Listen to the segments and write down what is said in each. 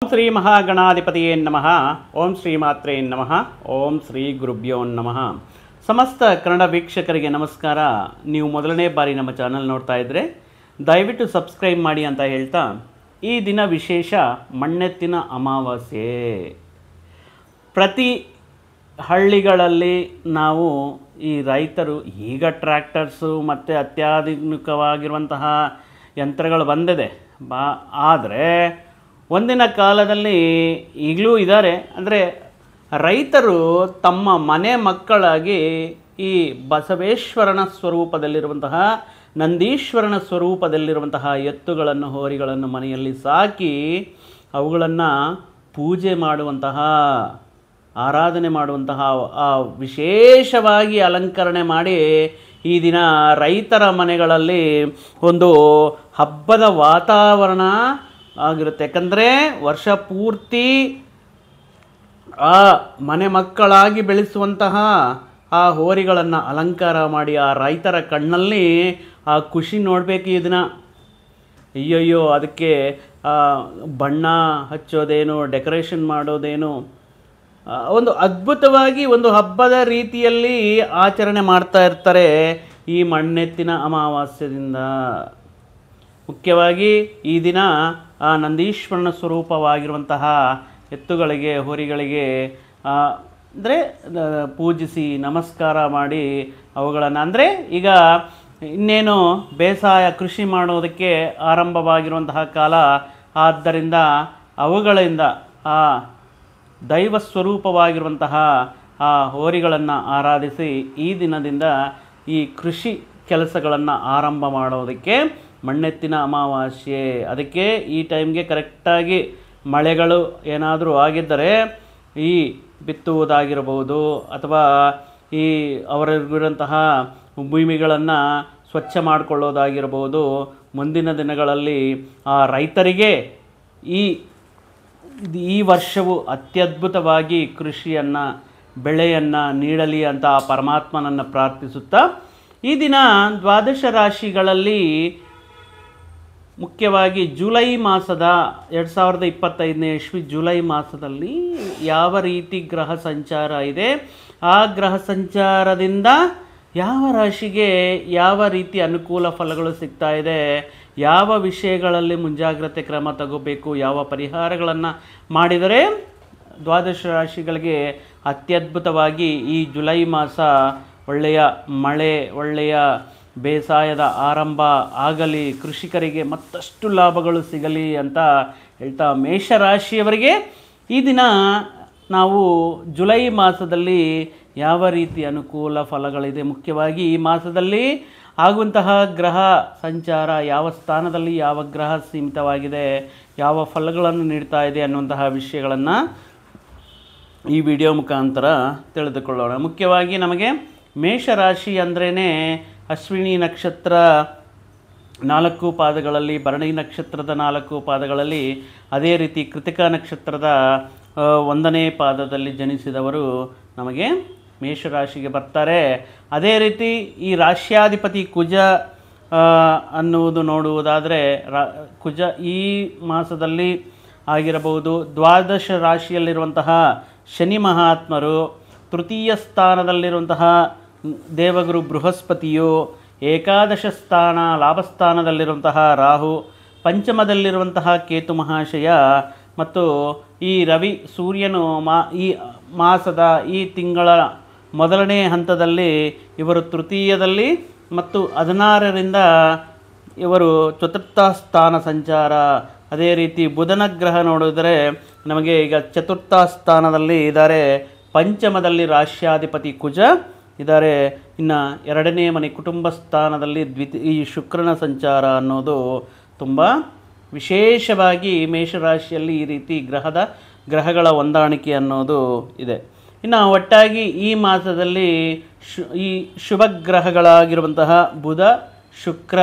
ಶ್ರೀ ಮಹಾಗಣಾಧಿಪತಿಯೇ ನಮಃ. ಓಂ ಶ್ರೀ ಮಾತ್ರೇ ನಮಃ. ಓಂ ಶ್ರೀ ಗುರುಭ್ಯೋ ನಮಃ. ಸಮಸ್ತ ಕನ್ನಡ ವೀಕ್ಷಕರಿಗೆ ನಮಸ್ಕಾರ. ನೀವು ಮೊದಲನೇ ಬಾರಿ ನಮ್ಮ ಚಾನಲ್ ನೋಡ್ತಾ ಇದ್ದರೆ ದಯವಿಟ್ಟು ಸಬ್ಸ್ಕ್ರೈಬ್ ಮಾಡಿ ಅಂತ ಹೇಳ್ತಾ, ಈ ದಿನ ವಿಶೇಷ ಮಣ್ಣೆತ್ತಿನ ಅಮಾವಾಸ್ಯೆ. ಪ್ರತಿ ಹಳ್ಳಿಗಳಲ್ಲಿ ನಾವು ಈ ರೈತರು ಈಗ ಟ್ರ್ಯಾಕ್ಟರ್ಸು ಮತ್ತು ಅತ್ಯಾಧುನಿಕವಾಗಿರುವಂತಹ ಯಂತ್ರಗಳು ಬಂದಿದೆ ಆದರೆ ಒಂದಿನ ಕಾಲದಲ್ಲಿ ಈಗಲೂ ಇದ್ದಾರೆ. ಅಂದರೆ ರೈತರು ತಮ್ಮ ಮನೆ ಮಕ್ಕಳಾಗಿ ಈ ಬಸವೇಶ್ವರನ ಸ್ವರೂಪದಲ್ಲಿರುವಂತಹ, ನಂದೀಶ್ವರನ ಸ್ವರೂಪದಲ್ಲಿರುವಂತಹ ಎತ್ತುಗಳನ್ನು, ಹೋರಿಗಳನ್ನು ಮನೆಯಲ್ಲಿ ಸಾಕಿ ಅವುಗಳನ್ನು ಪೂಜೆ ಮಾಡುವಂತಹ, ಆರಾಧನೆ ಮಾಡುವಂತಹ, ವಿಶೇಷವಾಗಿ ಅಲಂಕರಣೆ ಮಾಡಿ ಈ ದಿನ ರೈತರ ಮನೆಗಳಲ್ಲಿ ಒಂದು ಹಬ್ಬದ ವಾತಾವರಣ ಆಗಿರುತ್ತೆ. ಯಾಕಂದರೆ ವರ್ಷ ಪೂರ್ತಿ ಆ ಮನೆ ಮಕ್ಕಳಾಗಿ ಬೆಳೆಸುವಂತಹ ಆ ಹೋರಿಗಳನ್ನು ಅಲಂಕಾರ ಮಾಡಿ ಆ ರೈತರ ಕಣ್ಣಲ್ಲಿ ಆ ಖುಷಿ ನೋಡಬೇಕು. ಈ ದಿನ ಅಯ್ಯಯ್ಯೋ ಅದಕ್ಕೆ ಬಣ್ಣ ಹಚ್ಚೋದೇನು, ಡೆಕೋರೇಷನ್ ಮಾಡೋದೇನು, ಒಂದು ಅದ್ಭುತವಾಗಿ ಒಂದು ಹಬ್ಬದ ರೀತಿಯಲ್ಲಿ ಆಚರಣೆ ಮಾಡ್ತಾ ಇರ್ತಾರೆ ಈ ಮಣ್ಣೆತ್ತಿನ ಅಮಾವಾಸ್ಯದಿಂದ. ಮುಖ್ಯವಾಗಿ ಈ ದಿನ ಆ ನಂದೀಶ್ವರನ ಸ್ವರೂಪವಾಗಿರುವಂತಹ ಎತ್ತುಗಳಿಗೆ, ಹೋರಿಗಳಿಗೆ ಅಂದರೆ ಪೂಜಿಸಿ ನಮಸ್ಕಾರ ಮಾಡಿ ಅವುಗಳನ್ನು, ಅಂದರೆ ಈಗ ಇನ್ನೇನು ಬೇಸಾಯ ಕೃಷಿ ಮಾಡೋದಕ್ಕೆ ಆರಂಭವಾಗಿರುವಂತಹ ಕಾಲ, ಆದ್ದರಿಂದ ಅವುಗಳಿಂದ ಆ ದೈವ ಸ್ವರೂಪವಾಗಿರುವಂತಹ ಆ ಹೋರಿಗಳನ್ನು ಆರಾಧಿಸಿ ಈ ದಿನದಿಂದ ಈ ಕೃಷಿ ಕೆಲಸಗಳನ್ನು ಆರಂಭ ಮಾಡೋದಕ್ಕೆ ಮಣ್ಣೆತ್ತಿನ ಅಮಾವಾಸ್ಯೆ. ಅದಕ್ಕೆ ಈ ಟೈಮ್ಗೆ ಕರೆಕ್ಟಾಗಿ ಮಳೆಗಳು ಏನಾದರೂ ಆಗಿದ್ದರೆ ಈ ಬಿತ್ತುವುದಾಗಿರಬಹುದು ಅಥವಾ ಈ ಅವರಿಗಿರುವಂತಹ ಭೂಮಿಗಳನ್ನು ಸ್ವಚ್ಛ ಮಾಡಿಕೊಳ್ಳೋದಾಗಿರ್ಬೋದು. ಮುಂದಿನ ದಿನಗಳಲ್ಲಿ ಆ ರೈತರಿಗೆ ಈ ವರ್ಷವು ಅತ್ಯದ್ಭುತವಾಗಿ ಕೃಷಿಯನ್ನು, ಬೆಳೆಯನ್ನು ನೀಡಲಿ ಅಂತ ಆ ಪರಮಾತ್ಮನನ್ನು ಪ್ರಾರ್ಥಿಸುತ್ತಾ, ಈ ದಿನ ದ್ವಾದಶ ರಾಶಿಗಳಲ್ಲಿ ಮುಖ್ಯವಾಗಿ ಜುಲೈ ಮಾಸದ 2025ನೇ ಇಸ್ವಿ ಜುಲೈ ಮಾಸದಲ್ಲಿ ಯಾವ ರೀತಿ ಗ್ರಹ ಸಂಚಾರ ಇದೆ, ಆ ಗ್ರಹ ಸಂಚಾರದಿಂದ ಯಾವ ರಾಶಿಗೆ ಯಾವ ರೀತಿ ಅನುಕೂಲ ಫಲಗಳು ಸಿಗ್ತಾ ಇದೆ, ಯಾವ ವಿಷಯಗಳಲ್ಲಿ ಮುಂಜಾಗ್ರತೆ ಕ್ರಮ ತಗೋಬೇಕು, ಯಾವ ಪರಿಹಾರಗಳನ್ನು ಮಾಡಿದರೆ ದ್ವಾದಶ ರಾಶಿಗಳಿಗೆ ಅತ್ಯದ್ಭುತವಾಗಿ ಈ ಜುಲೈ ಮಾಸ ಒಳ್ಳೆಯ ಮಳೆ, ಒಳ್ಳೆಯ ಬೇಸಾಯದ ಆರಂಭ ಆಗಲಿ, ಕೃಷಿಕರಿಗೆ ಮತ್ತಷ್ಟು ಲಾಭಗಳು ಸಿಗಲಿ ಅಂತ ಹೇಳ್ತಾ, ಮೇಷರಾಶಿಯವರಿಗೆ ಈ ದಿನ ನಾವು ಜುಲೈ ಮಾಸದಲ್ಲಿ ಯಾವ ರೀತಿ ಅನುಕೂಲ ಫಲಗಳಿದೆ, ಮುಖ್ಯವಾಗಿ ಈ ಮಾಸದಲ್ಲಿ ಆಗುವಂತಹ ಗ್ರಹ ಸಂಚಾರ, ಯಾವ ಸ್ಥಾನದಲ್ಲಿ ಯಾವ ಗ್ರಹ ಸೀಮಿತವಾಗಿದೆ, ಯಾವ ಫಲಗಳನ್ನು ನೀಡ್ತಾ ಇದೆ ಅನ್ನುವಂತಹ ವಿಷಯಗಳನ್ನು ಈ ವಿಡಿಯೋ ಮುಖಾಂತರ ತಿಳಿದುಕೊಳ್ಳೋಣ. ಮುಖ್ಯವಾಗಿ ನಮಗೆ ಮೇಷರಾಶಿ ಅಂದ್ರೇ ಅಶ್ವಿನಿ ನಕ್ಷತ್ರ 4 ಪಾದಗಳಲ್ಲಿ, ಭರಣಿ ನಕ್ಷತ್ರದ 4 ಪಾದಗಳಲ್ಲಿ, ಅದೇ ರೀತಿ ಕೃತಿಕಾ ನಕ್ಷತ್ರದ 1ನೇ ಪಾದದಲ್ಲಿ ಜನಿಸಿದವರು ನಮಗೆ ಮೇಷರಾಶಿಗೆ ಬರ್ತಾರೆ. ಅದೇ ರೀತಿ ಈ ರಾಶ್ಯಾಧಿಪತಿ ಕುಜ ಅನ್ನುವುದು ನೋಡುವುದಾದರೆ, ಕುಜ ಈ ಮಾಸದಲ್ಲಿ ಆಗಿರಬಹುದು. ದ್ವಾದಶ ರಾಶಿಯಲ್ಲಿರುವಂತಹ ಶನಿ ಮಹಾತ್ಮರು, ತೃತೀಯ ಸ್ಥಾನದಲ್ಲಿರುವಂತಹ ದೇವಗುರು ಬೃಹಸ್ಪತಿಯು, ಏಕಾದಶ ಸ್ಥಾನ ಲಾಭಸ್ಥಾನದಲ್ಲಿರುವಂತಹ ರಾಹು, ಪಂಚಮದಲ್ಲಿರುವಂತಹ ಕೇತು ಮಹಾಶಯ ಮತ್ತು ಈ ರವಿ ಸೂರ್ಯನು ಈ ಮಾಸದ ಈ ತಿಂಗಳ ಮೊದಲನೇ ಹಂತದಲ್ಲಿ ಇವರು ತೃತೀಯದಲ್ಲಿ ಮತ್ತು 16ರಿಂದ ಇವರು ಚತುರ್ಥ ಸ್ಥಾನ ಸಂಚಾರ. ಅದೇ ರೀತಿ ಬುಧನ ಗ್ರಹ ನೋಡಿದರೆ ನಮಗೆ ಈಗ ಚತುರ್ಥ ಸ್ಥಾನದಲ್ಲಿ ಇದ್ದಾರೆ. ಪಂಚಮದಲ್ಲಿ ರಾಶ್ಯಾಧಿಪತಿ ಕುಜ ಇದ್ದಾರೆ. ಇನ್ನು 2ನೇ ಮನೆ ಕುಟುಂಬ ಸ್ಥಾನದಲ್ಲಿ ಈ ಶುಕ್ರನ ಸಂಚಾರ ಅನ್ನೋದು ತುಂಬ ವಿಶೇಷವಾಗಿ ಮೇಷರಾಶಿಯಲ್ಲಿ ಈ ರೀತಿ ಗ್ರಹಗಳ ಹೊಂದಾಣಿಕೆ ಅನ್ನೋದು ಇದೆ. ಇನ್ನು ಒಟ್ಟಾಗಿ ಈ ಮಾಸದಲ್ಲಿ ಈ ಶುಭ ಗ್ರಹಗಳಾಗಿರುವಂತಹ ಬುಧ, ಶುಕ್ರ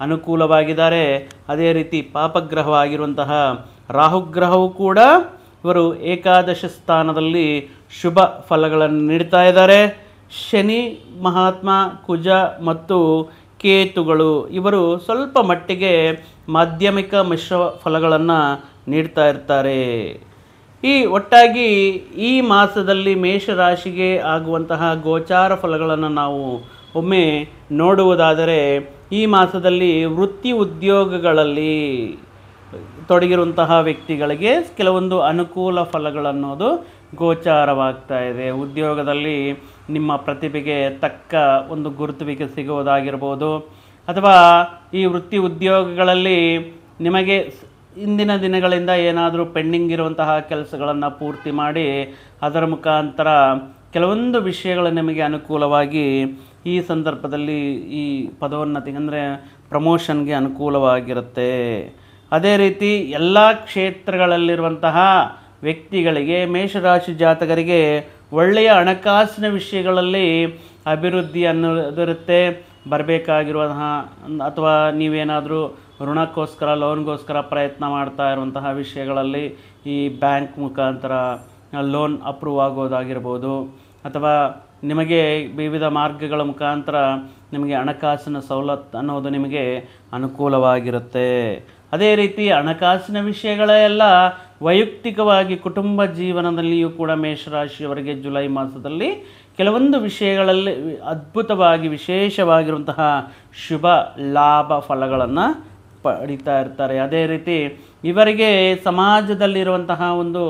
ಅನುಕೂಲವಾಗಿದ್ದಾರೆ. ಅದೇ ರೀತಿ ಪಾಪಗ್ರಹವಾಗಿರುವಂತಹ ರಾಹುಗ್ರಹವು ಕೂಡ ಇವರು ಏಕಾದಶ ಸ್ಥಾನದಲ್ಲಿ ಶುಭ ಫಲಗಳನ್ನು ನೀಡ್ತಾ ಇದ್ದಾರೆ. ಶನಿ ಮಹಾತ್ಮ, ಕುಜ ಮತ್ತು ಕೇತುಗಳು ಇವರು ಸ್ವಲ್ಪ ಮಟ್ಟಿಗೆ ಮಾಧ್ಯಮಿಕ ಮಿಶ್ರ ಫಲಗಳನ್ನು ನೀಡ್ತಾ ಇರ್ತಾರೆ. ಈ ಒಟ್ಟಾಗಿ ಈ ಮಾಸದಲ್ಲಿ ಮೇಷರಾಶಿಗೆ ಆಗುವಂತಹ ಗೋಚಾರ ಫಲಗಳನ್ನು ನಾವು ಒಮ್ಮೆ ನೋಡುವುದಾದರೆ, ಈ ಮಾಸದಲ್ಲಿ ವೃತ್ತಿ ಉದ್ಯೋಗಗಳಲ್ಲಿ ತೊಡಗಿರುವಂತಹ ವ್ಯಕ್ತಿಗಳಿಗೆ ಕೆಲವೊಂದು ಅನುಕೂಲ ಫಲಗಳನ್ನೋದು ಗೋಚಾರವಾಗ್ತಾ ಇದೆ. ಉದ್ಯೋಗದಲ್ಲಿ ನಿಮ್ಮ ಪ್ರತಿಭೆಗೆ ತಕ್ಕ ಒಂದು ಗುರುತುವಿಕೆ ಸಿಗುವುದಾಗಿರ್ಬೋದು, ಅಥವಾ ಈ ವೃತ್ತಿ ಉದ್ಯೋಗಗಳಲ್ಲಿ ನಿಮಗೆ ಇಂದಿನ ದಿನಗಳಿಂದ ಏನಾದರೂ ಪೆಂಡಿಂಗ್ ಇರುವಂತಹ ಕೆಲಸಗಳನ್ನು ಪೂರ್ತಿ ಮಾಡಿ ಅದರ ಮುಖಾಂತರ ಕೆಲವೊಂದು ವಿಷಯಗಳು ನಿಮಗೆ ಅನುಕೂಲವಾಗಿ ಈ ಸಂದರ್ಭದಲ್ಲಿ ಈ ಪದೋನ್ನತಿ ಅಂದರೆ ಪ್ರಮೋಷನ್ಗೆ ಅನುಕೂಲವಾಗಿರುತ್ತೆ. ಅದೇ ರೀತಿ ಎಲ್ಲ ಕ್ಷೇತ್ರಗಳಲ್ಲಿರುವಂತಹ ವ್ಯಕ್ತಿಗಳಿಗೆ, ಮೇಷರಾಶಿ ಜಾತಕರಿಗೆ ಒಳ್ಳೆಯ ಹಣಕಾಸಿನ ವಿಷಯಗಳಲ್ಲಿ ಅಭಿವೃದ್ಧಿ ಅನ್ನೋದಿರುತ್ತೆ. ಬರಬೇಕಾಗಿರುವಂತಹ ಅಥವಾ ನೀವೇನಾದರೂ ಋಣಕ್ಕೋಸ್ಕರ ಲೋನ್ಗೋಸ್ಕರ ಪ್ರಯತ್ನ ಮಾಡ್ತಾ ಇರುವಂತಹ ವಿಷಯಗಳಲ್ಲಿ ಈ ಬ್ಯಾಂಕ್ ಮುಖಾಂತರ ಲೋನ್ ಅಪ್ರೂವ್ ಆಗೋದಾಗಿರ್ಬೋದು, ಅಥವಾ ನಿಮಗೆ ವಿವಿಧ ಮಾರ್ಗಗಳ ಮುಖಾಂತರ ನಿಮಗೆ ಹಣಕಾಸಿನ ಸವಲತ್ತು ಅನ್ನೋದು ನಿಮಗೆ ಅನುಕೂಲವಾಗಿರುತ್ತೆ. ಅದೇ ರೀತಿ ಹಣಕಾಸಿನ ವಿಷಯಗಳೆಲ್ಲ ವೈಯಕ್ತಿಕವಾಗಿ ಕುಟುಂಬ ಜೀವನದಲ್ಲಿಯೂ ಕೂಡ ಮೇಷರಾಶಿಯವರಿಗೆ ಜುಲೈ ಮಾಸದಲ್ಲಿ ಕೆಲವೊಂದು ವಿಷಯಗಳಲ್ಲಿ ಅದ್ಭುತವಾಗಿ ವಿಶೇಷವಾಗಿರುವಂತಹ ಶುಭ ಲಾಭ ಫಲಗಳನ್ನು ಪಡಿತಾ ಇರ್ತಾರೆ. ಅದೇ ರೀತಿ ಇವರಿಗೆ ಸಮಾಜದಲ್ಲಿರುವಂತಹ ಒಂದು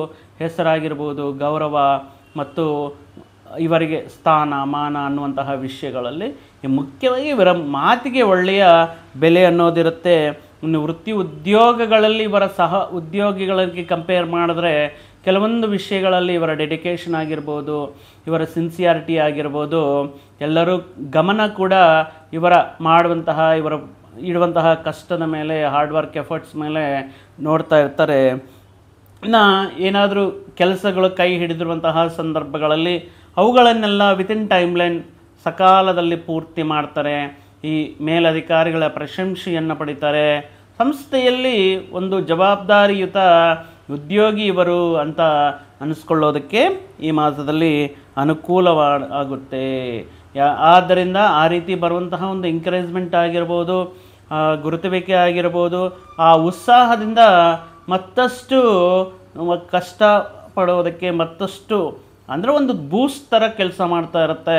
ಹೆಸರಾಗಿರ್ಬೋದು, ಗೌರವ ಮತ್ತು ಇವರಿಗೆ ಸ್ಥಾನ ಮಾನ ಅನ್ನುವಂತಹ ವಿಷಯಗಳಲ್ಲಿ ಮುಖ್ಯವಾಗಿ ಇವರ ಮಾತಿಗೆ ಒಳ್ಳೆಯ ಬೆಲೆ ಅನ್ನೋದಿರುತ್ತೆ. ಇನ್ನು ವೃತ್ತಿ ಉದ್ಯೋಗಗಳಲ್ಲಿ ಇವರ ಸಹ ಉದ್ಯೋಗಿಗಳಿಗೆ ಕಂಪೇರ್ ಮಾಡಿದ್ರೆ ಕೆಲವೊಂದು ವಿಷಯಗಳಲ್ಲಿ ಇವರ ಡೆಡಿಕೇಶನ್ ಆಗಿರ್ಬೋದು, ಇವರ ಸಿನ್ಸಿಯಾರಿಟಿ ಆಗಿರ್ಬೋದು, ಎಲ್ಲರೂ ಗಮನ ಕೂಡ ಇವರ ಇಡುವಂತಹ ಕಷ್ಟದ ಮೇಲೆ, ಹಾರ್ಡ್ ವರ್ಕ್ ಎಫರ್ಟ್ಸ್ ಮೇಲೆ ನೋಡ್ತಾ ಇರ್ತಾರೆ. ಇನ್ನು ಏನಾದರೂ ಕೆಲಸಗಳು ಕೈ ಹಿಡಿದಿರುವಂತಹ ಸಂದರ್ಭಗಳಲ್ಲಿ ಅವುಗಳನ್ನೆಲ್ಲ ವಿತಿನ್ ಟೈಮ್ಲೈನ್ ಸಕಾಲದಲ್ಲಿ ಪೂರ್ತಿ ಮಾಡ್ತಾರೆ. ಈ ಮೇಲಧಿಕಾರಿಗಳ ಪ್ರಶಂಸೆಯನ್ನು ಪಡಿತಾರೆ. ಸಂಸ್ಥೆಯಲ್ಲಿ ಒಂದು ಜವಾಬ್ದಾರಿಯುತ ಉದ್ಯೋಗಿ ಇವರು ಅಂತ ಅನಿಸ್ಕೊಳ್ಳೋದಕ್ಕೆ ಈ ಮಾಸದಲ್ಲಿ ಅನುಕೂಲವಾಗುತ್ತೆ. ಆದ್ದರಿಂದ ಆ ರೀತಿ ಬರುವಂತಹ ಒಂದು ಎಂಕರೇಜ್ಮೆಂಟ್ ಆಗಿರ್ಬೋದು, ಗುರುತುವಿಕೆ ಆಗಿರ್ಬೋದು, ಆ ಉತ್ಸಾಹದಿಂದ ಮತ್ತಷ್ಟು ಕಷ್ಟ ಪಡೋದಕ್ಕೆ ಮತ್ತಷ್ಟು ಅಂದರೆ ಒಂದು ಬೂಸ್ಟ್ ಥರ ಕೆಲಸ ಮಾಡ್ತಾ ಇರುತ್ತೆ.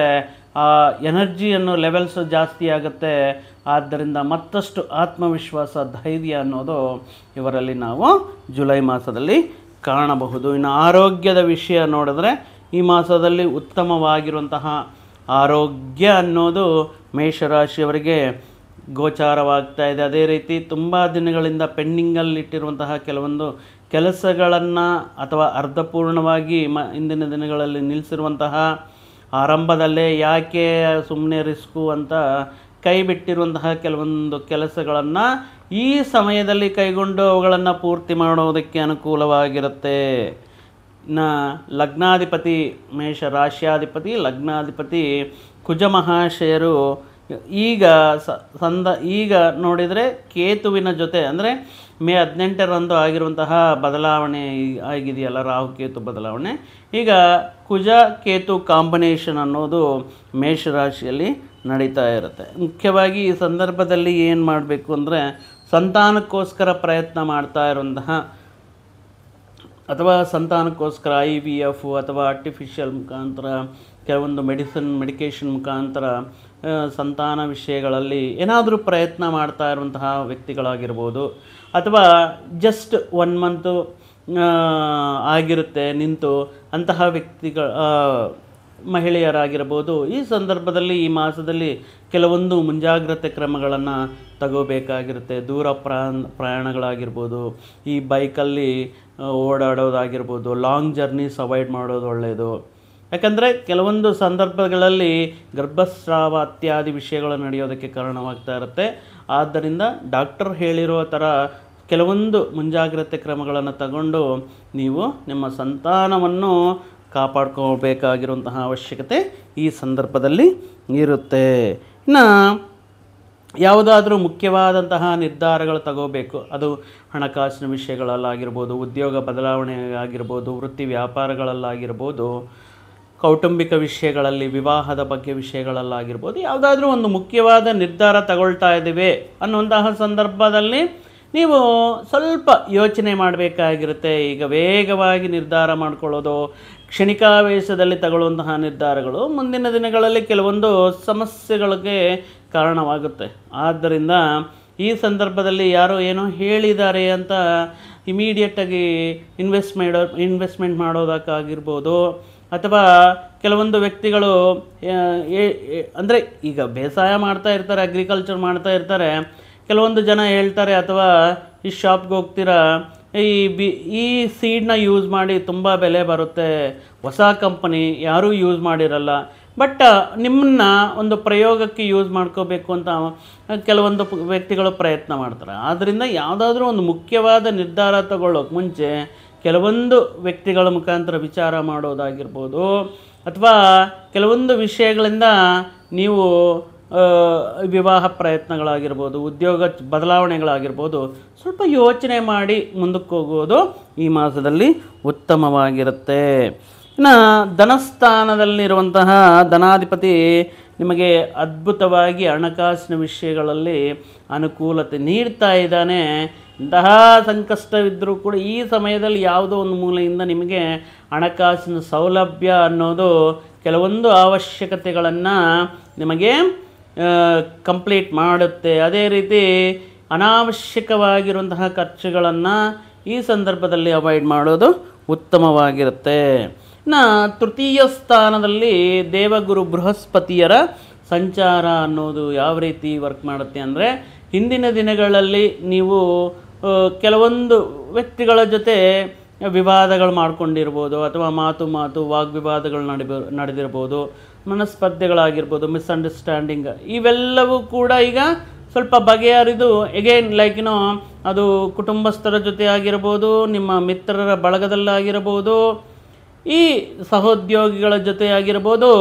ಎನರ್ಜಿ ಅನ್ನೋ ಲೆವೆಲ್ಸ್ ಜಾಸ್ತಿ ಆಗುತ್ತೆ. ಆದ್ದರಿಂದ ಮತ್ತಷ್ಟು ಆತ್ಮವಿಶ್ವಾಸ, ಧೈರ್ಯ ಅನ್ನೋದು ಇವರಲ್ಲಿ ನಾವು ಜುಲೈ ಮಾಸದಲ್ಲಿ ಕಾಣಬಹುದು. ಇನ್ನು ಆರೋಗ್ಯದ ವಿಷಯ ನೋಡಿದ್ರೆ ಈ ಮಾಸದಲ್ಲಿ ಉತ್ತಮವಾಗಿರುವಂತಹ ಆರೋಗ್ಯ ಅನ್ನೋದು ಮೇಷರಾಶಿಯವರಿಗೆ ಗೋಚಾರವಾಗ್ತಾ ಇದೆ. ಅದೇ ರೀತಿ ತುಂಬ ದಿನಗಳಿಂದ ಪೆಂಡಿಂಗಲ್ಲಿಟ್ಟಿರುವಂತಹ ಕೆಲವೊಂದು ಕೆಲಸಗಳನ್ನು ಅಥವಾ ಅರ್ಧಪೂರ್ಣವಾಗಿ ಇಂದಿನ ದಿನಗಳಲ್ಲಿ ನಿಲ್ಲಿಸಿರುವಂತಹ, ಆರಂಭದಲ್ಲೇ ಯಾಕೆ ಸುಮ್ಮನೆ ರಿಸ್ಕು ಅಂತ ಕೈ ಬಿಟ್ಟಿರುವಂತಹ ಕೆಲವೊಂದು ಕೆಲಸಗಳನ್ನು ಈ ಸಮಯದಲ್ಲಿ ಕೈಗೊಂಡು ಅವುಗಳನ್ನು ಪೂರ್ತಿ ಮಾಡೋದಕ್ಕೆ ಅನುಕೂಲವಾಗಿರುತ್ತೆ. ಇನ್ನು ಲಗ್ನಾಧಿಪತಿ ಮೇಷ ರಾಶ್ಯಾಧಿಪತಿ ಲಗ್ನಾಧಿಪತಿ ಕುಜ ಮಹಾಶಯರು ಈಗ ನೋಡಿದರೆ ಕೇತುವಿನ ಜೊತೆ ಅಂದರೆ ಮೇ 18ರಂದು ಆಗಿರುವಂತಹ ಬದಲಾವಣೆ ಆಗಿದೆಯಲ್ಲ, ರಾಹುಕೇತು ಬದಲಾವಣೆ, ಈಗ ಕುಜ ಕೇತು ಕಾಂಬಿನೇಷನ್ ಅನ್ನೋದು ಮೇಷರಾಶಿಯಲ್ಲಿ ನಡೀತಾ ಇರುತ್ತೆ. ಮುಖ್ಯವಾಗಿ ಈ ಸಂದರ್ಭದಲ್ಲಿ ಏನು ಮಾಡಬೇಕು ಅಂದರೆ, ಸಂತಾನಕ್ಕೋಸ್ಕರ ಪ್ರಯತ್ನ ಮಾಡ್ತಾ ಇರುವಂತಹ ಅಥವಾ ಸಂತಾನಕ್ಕೋಸ್ಕರ IVF ಅಥವಾ ಆರ್ಟಿಫಿಷಿಯಲ್ ಮುಖಾಂತರ ಕೆಲವೊಂದು ಮೆಡಿಕೇಷನ್ ಮುಖಾಂತರ ಸಂತಾನ ವಿಷಯಗಳಲ್ಲಿ ಏನಾದರೂ ಪ್ರಯತ್ನ ಮಾಡ್ತಾ ಇರುವಂತಹ ವ್ಯಕ್ತಿಗಳಾಗಿರ್ಬೋದು, ಅಥವಾ ಜಸ್ಟ್ 1 ಮಂತು ಆಗಿರುತ್ತೆ ನಿಂತು ಅಂತಹ ಮಹಿಳೆಯರಾಗಿರ್ಬೋದು. ಈ ಸಂದರ್ಭದಲ್ಲಿ ಈ ಮಾಸದಲ್ಲಿ ಕೆಲವೊಂದು ಮುಂಜಾಗ್ರತೆ ಕ್ರಮಗಳನ್ನು ತಗೋಬೇಕಾಗಿರುತ್ತೆ. ದೂರ ಪ್ರಯಾಣಗಳಾಗಿರ್ಬೋದು, ಈ ಬೈಕಲ್ಲಿ ಓಡಾಡೋದಾಗಿರ್ಬೋದು, ಲಾಂಗ್ ಜರ್ನೀಸ್ ಅವಾಯ್ಡ್ ಮಾಡೋದು ಒಳ್ಳೆಯದು. ಯಾಕಂದರೆ ಕೆಲವೊಂದು ಸಂದರ್ಭಗಳಲ್ಲಿ ಗರ್ಭಸ್ರಾವ ಇತ್ಯಾದಿ ವಿಷಯಗಳು ನಡೆಯೋದಕ್ಕೆ ಕಾರಣವಾಗ್ತಾ ಇರುತ್ತೆ. ಆದ್ದರಿಂದ ಡಾಕ್ಟರ್ ಹೇಳಿರೋ ಥರ ಕೆಲವೊಂದು ಮುಂಜಾಗ್ರತೆ ಕ್ರಮಗಳನ್ನು ತಗೊಂಡು ನೀವು ನಿಮ್ಮ ಸಂತಾನವನ್ನು ಕಾಪಾಡ್ಕೋಬೇಕಾಗಿರುವಂತಹ ಅವಶ್ಯಕತೆ ಈ ಸಂದರ್ಭದಲ್ಲಿ ಇರುತ್ತೆ. ಇನ್ನು ಯಾವುದಾದ್ರೂ ಮುಖ್ಯವಾದಂತಹ ನಿರ್ಧಾರಗಳು ತಗೋಬೇಕು, ಅದು ಹಣಕಾಸಿನ ವಿಷಯಗಳಲ್ಲಾಗಿರ್ಬೋದು, ಉದ್ಯೋಗ ಬದಲಾವಣೆ ಆಗಿರ್ಬೋದು, ವೃತ್ತಿ ವ್ಯಾಪಾರಗಳಲ್ಲಾಗಿರ್ಬೋದು, ಕೌಟುಂಬಿಕ ವಿಷಯಗಳಲ್ಲಿ, ವಿವಾಹದ ಬಗ್ಗೆ ವಿಷಯಗಳಲ್ಲಾಗಿರ್ಬೋದು, ಯಾವುದಾದ್ರೂ ಒಂದು ಮುಖ್ಯವಾದ ನಿರ್ಧಾರ ತಗೊಳ್ತಾ ಇದ್ದೀವಿ ಅನ್ನುವಂತಹ ಸಂದರ್ಭದಲ್ಲಿ ನೀವು ಸ್ವಲ್ಪ ಯೋಚನೆ ಮಾಡಬೇಕಾಗಿರುತ್ತೆ. ಈಗ ವೇಗವಾಗಿ ನಿರ್ಧಾರ ಮಾಡ್ಕೊಳ್ಳೋದು, ಕ್ಷಣಿಕಾವೇಶದಲ್ಲಿ ತಗೊಳ್ಳುವಂತಹ ನಿರ್ಧಾರಗಳು ಮುಂದಿನ ದಿನಗಳಲ್ಲಿ ಕೆಲವೊಂದು ಸಮಸ್ಯೆಗಳಿಗೆ ಕಾರಣವಾಗುತ್ತೆ. ಆದ್ದರಿಂದ ಈ ಸಂದರ್ಭದಲ್ಲಿ ಯಾರೋ ಏನೋ ಹೇಳಿದ್ದಾರೆ ಅಂತ ಇಮಿಡಿಯೇಟಾಗಿ ಇನ್ವೆಸ್ಟ್ಮೆಂಟ್ ಮಾಡೋದಕ್ಕಾಗಿರ್ಬೋದು, ಅಥವಾ ಕೆಲವೊಂದು ವ್ಯಕ್ತಿಗಳು ಅಂದರೆ ಈಗ ಬೇಸಾಯ ಮಾಡ್ತಾ ಇರ್ತಾರೆ, ಅಗ್ರಿಕಲ್ಚರ್ ಮಾಡ್ತಾ ಇರ್ತಾರೆ, ಕೆಲವೊಂದು ಜನ ಹೇಳ್ತಾರೆ, ಅಥವಾ ಈ ಶಾಪ್ಗೆ ಹೋಗ್ತೀರಾ, ಈ ಸೀಡ್ನ ಯೂಸ್ ಮಾಡಿ ತುಂಬ ಬೆಲೆ ಬರುತ್ತೆ, ಹೊಸ ಕಂಪನಿ ಯಾರೂ ಯೂಸ್ ಮಾಡಿರಲ್ಲ, ಬಟ್ ನಿಮ್ಮನ್ನ ಒಂದು ಪ್ರಯೋಗಕ್ಕೆ ಯೂಸ್ ಮಾಡ್ಕೋಬೇಕು ಅಂತ ಕೆಲವೊಂದು ವ್ಯಕ್ತಿಗಳು ಪ್ರಯತ್ನ ಮಾಡ್ತಾರೆ. ಆದ್ದರಿಂದ ಯಾವುದಾದ್ರೂ ಒಂದು ಮುಖ್ಯವಾದ ನಿರ್ಧಾರ ತಗೊಳ್ಳೋಕೆ ಮುಂಚೆ ಕೆಲವೊಂದು ವ್ಯಕ್ತಿಗಳ ಮುಖಾಂತರ ವಿಚಾರ ಮಾಡೋದಾಗಿರ್ಬೋದು, ಅಥವಾ ಕೆಲವೊಂದು ವಿಷಯಗಳಿಂದ ನೀವು ವಿವಾಹ ಪ್ರಯತ್ನಗಳಾಗಿರ್ಬೋದು, ಉದ್ಯೋಗ ಬದಲಾವಣೆಗಳಾಗಿರ್ಬೋದು, ಸ್ವಲ್ಪ ಯೋಚನೆ ಮಾಡಿ ಮುಂದಕ್ಕೆ ಹೋಗೋದು ಈ ಮಾಸದಲ್ಲಿ ಉತ್ತಮವಾಗಿರುತ್ತೆ. ಇನ್ನು ಧನಸ್ಥಾನದಲ್ಲಿರುವಂತಹ ಧನಾಧಿಪತಿ ನಿಮಗೆ ಅದ್ಭುತವಾಗಿ ಹಣಕಾಸಿನ ವಿಷಯಗಳಲ್ಲಿ ಅನುಕೂಲತೆ ನೀಡ್ತಾ ಇದ್ದಾನೆ. ಇಂತಹ ಸಂಕಷ್ಟವಿದ್ದರೂ ಕೂಡ ಈ ಸಮಯದಲ್ಲಿ ಯಾವುದೋ ಒಂದು ಮೂಲೆಯಿಂದ ನಿಮಗೆ ಹಣಕಾಸಿನ ಸೌಲಭ್ಯ ಅನ್ನೋದು ಕೆಲವೊಂದು ಅವಶ್ಯಕತೆಗಳನ್ನು ನಿಮಗೆ ಕಂಪ್ಲೀಟ್ ಮಾಡುತ್ತೆ. ಅದೇ ರೀತಿ ಅನಾವಶ್ಯಕವಾಗಿರುವಂತಹ ಖರ್ಚುಗಳನ್ನು ಈ ಸಂದರ್ಭದಲ್ಲಿ ಅವಾಯ್ಡ್ ಮಾಡೋದು ಉತ್ತಮವಾಗಿರುತ್ತೆ. ಇನ್ನು ತೃತೀಯ ಸ್ಥಾನದಲ್ಲಿ ದೇವಗುರು ಬೃಹಸ್ಪತಿಯರ ಸಂಚಾರ ಅನ್ನೋದು ಯಾವ ರೀತಿ ವರ್ಕ್ ಮಾಡುತ್ತೆ ಅಂದರೆ, ಹಿಂದಿನ ದಿನಗಳಲ್ಲಿ ನೀವು ಕೆಲವೊಂದು ವ್ಯಕ್ತಿಗಳ ಜೊತೆ ವಿವಾದಗಳು ಮಾಡ್ಕೊಂಡಿರ್ಬೋದು, ಅಥವಾ ಮಾತು ವಾಗ್ವಿವಾದಗಳು ನಡೆದಿರ್ಬೋದು, ಮನಸ್ಪರ್ಧೆಗಳಾಗಿರ್ಬೋದು, ಮಿಸ್ಅಂಡರ್ಸ್ಟ್ಯಾಂಡಿಂಗ್, ಇವೆಲ್ಲವೂ ಕೂಡ ಈಗ ಸ್ವಲ್ಪ ಬಗೆಹರಿದು ಎಗೇನ್ ಅದು ಕುಟುಂಬಸ್ಥರ ಜೊತೆ ಆಗಿರ್ಬೋದು, ನಿಮ್ಮ ಮಿತ್ರರ ಬಳಗದಲ್ಲಾಗಿರ್ಬೋದು, ಈ ಸಹೋದ್ಯೋಗಿಗಳ ಜೊತೆ ಆಗಿರ್ಬೋದು,